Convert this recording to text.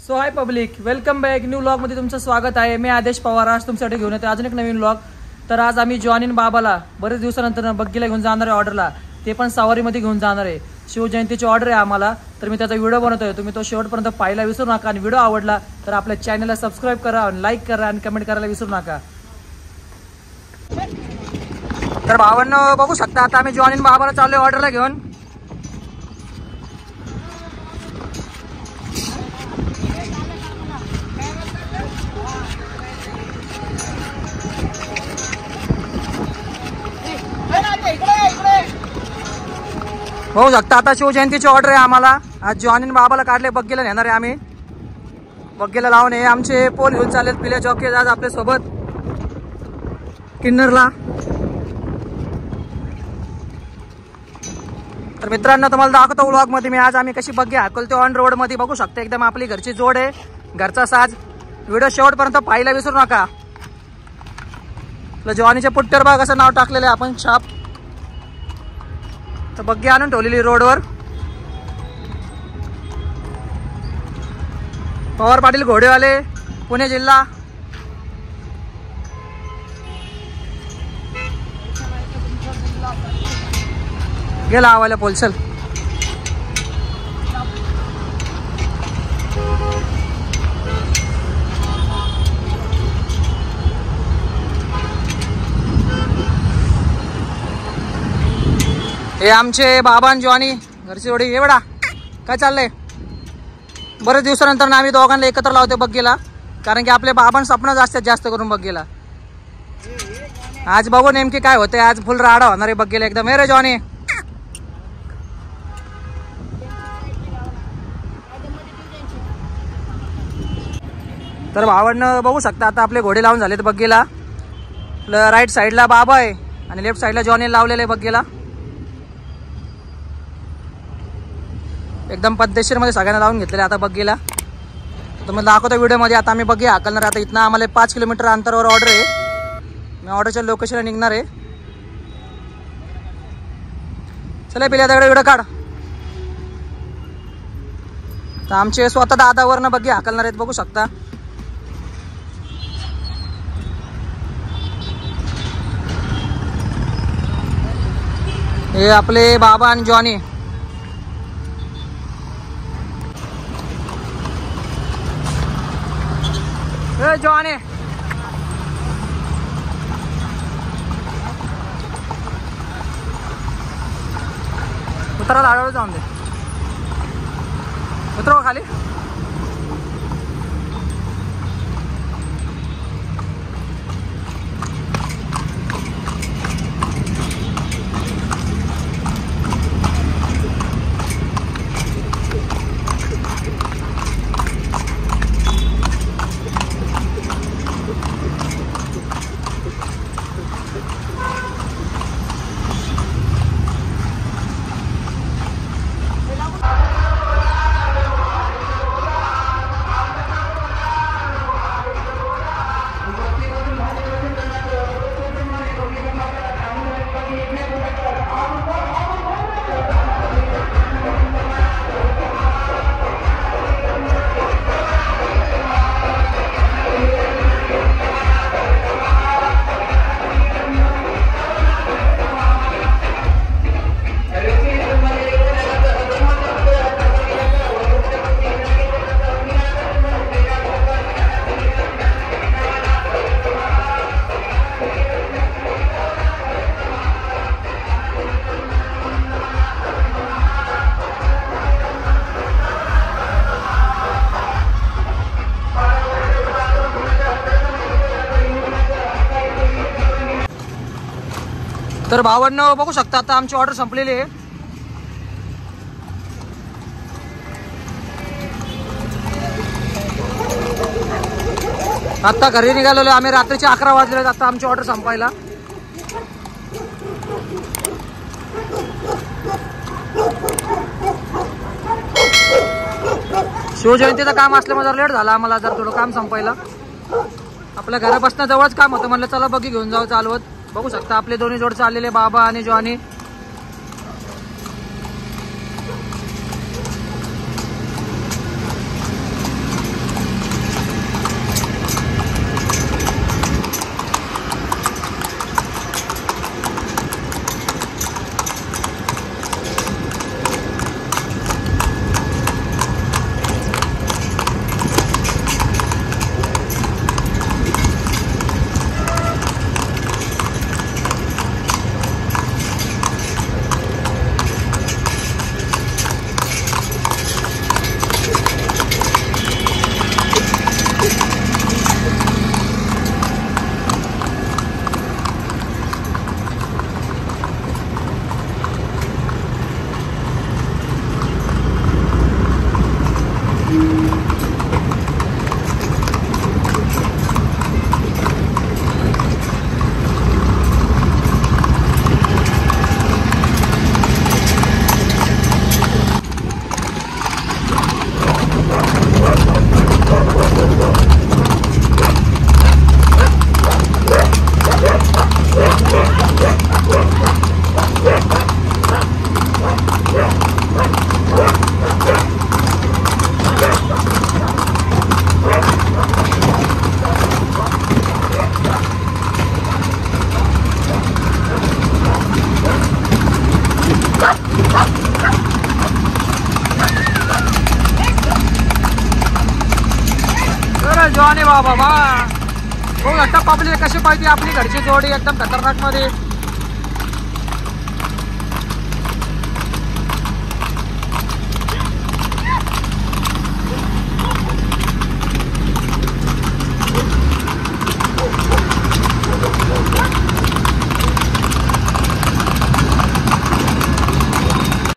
सो hi public, welcome back. New vlog मध्ये तुमचं स्वागत आहे. मी आदेश पवार आज तुमच्यासाठी घेऊन येतो अजून एक नवीन व्लॉग. तर आज आम्ही जॉनी बाबाला बरेच दिवसानंतर बग्गीला घेऊन जाणार आहे ऑर्डरला. ते पण सवारीमध्ये घेऊन जाणार आहे. शिवजयंतीची ऑर्डर आहे आम्हाला. तर मी त्याचा व्हिडिओ बनवतोय. तुम्ही तो शेवटपर्यंत पाहायला विसरू नका. आणि व्हिडिओ आवडला तर आपल्या चॅनलला सबस्क्राईब करा, लाईक करा आणि कमेंट करायला विसरू नका. तर भावांनो बघू शकता आता आम्ही जॉनी बाबाला चाललोय ऑर्डरला घेऊन. बघू शकता आता शिवजयंतीची ऑर्डर आहे आम्हाला. आज जॉनी बाबाला काढले बग्गीला नेणार आहे आम्ही. बग्गीला लावून हे आमचे पोल घेऊन चाललेत पिल्या जॉकी आज आपल्या सोबत किन्नरला. तर मित्रांनो तुम्हाला दाखवतो व्लॉग मध्ये मी आज आम्ही कशी बग्गी हाकलतो ऑन रोड मध्ये. बघू शकता एकदम आपली घरची जोड आहे, घरचा साज. व्हिडिओ शेवटपर्यंत पाहायला विसरू नका. जॉनीच्या पुट्ट्यावर बघा कसं नाव टाकलेलं आहे आपण, छाप. तर बग्गी आणून ठेवलेली रोडवर. पवार पाटील घोडेवाले, पुणे जिल्हा. गेला आवायला पोलचल. हे आमचे बाबा आणि जॉनी घरची जोडी. हे बडा काय चाललंय. बरेच दिवसानंतर आम्ही दोघांना एकत्र लावतो बग्गीला, कारण की आपले बाबांना स्वप्न असतात जास्त करून बग्गीला. आज बघू नेमकी काय होते. आज फुल राडा होणार आहे बग्गीला एकदम. हे रे जॉनी. तर भावांना बघू शकता आता आपले घोडे लावून झालेत बग्गीला. राईट साईडला बाबा आहे आणि लेफ्ट साईडला जॉनी लावलेले बग्गीला. एकदम पद्धतशीर मध्ये सगळ्यांना लावून घेतलेले आता बग्गीला. तुम्हाला दाखवतो व्हिडिओ मध्ये. आता आम्ही बग्गी हाकलणार. आता इथनं आम्हाला 5 किलोमीटर अंतरावर ऑर्डर आहे. मी ऑर्डरच्या लोकेशनला निघणार आहे. चला पिल्या दगड व्हिडिओ काढ. तर आमचे स्वतः दादावरनं बग्गी हाकलणार आहेत बघू शकता. हे आपले बाबा आणि जॉनी. जॉनी उतरा, झाडावर जाऊन दे. उतरव खाली. तर भावांनो बघू शकता आता आमची ऑर्डर संपलेली आहे. आता घरी निघालेलो आम्ही. रात्रीचे 11 वाजले. आता आमची ऑर्डर संपायला. शिवजयंतीचं काम असल्यामुळे जर लेट झाला आम्हाला, जर थोडं काम संपायला. आपल्या घरापासून जवळच काम होतं. म्हणलं चला बग्गी घेऊन जाऊ चालवत. बघू शकता आपले दोन्ही जोड चाललेले बाबा आणि जॉनी. जॉनी बाबा बा. हो टप्पा आपली कशी पाहिजे आपली घरची जोडी एकदम खतरनाक मध्ये.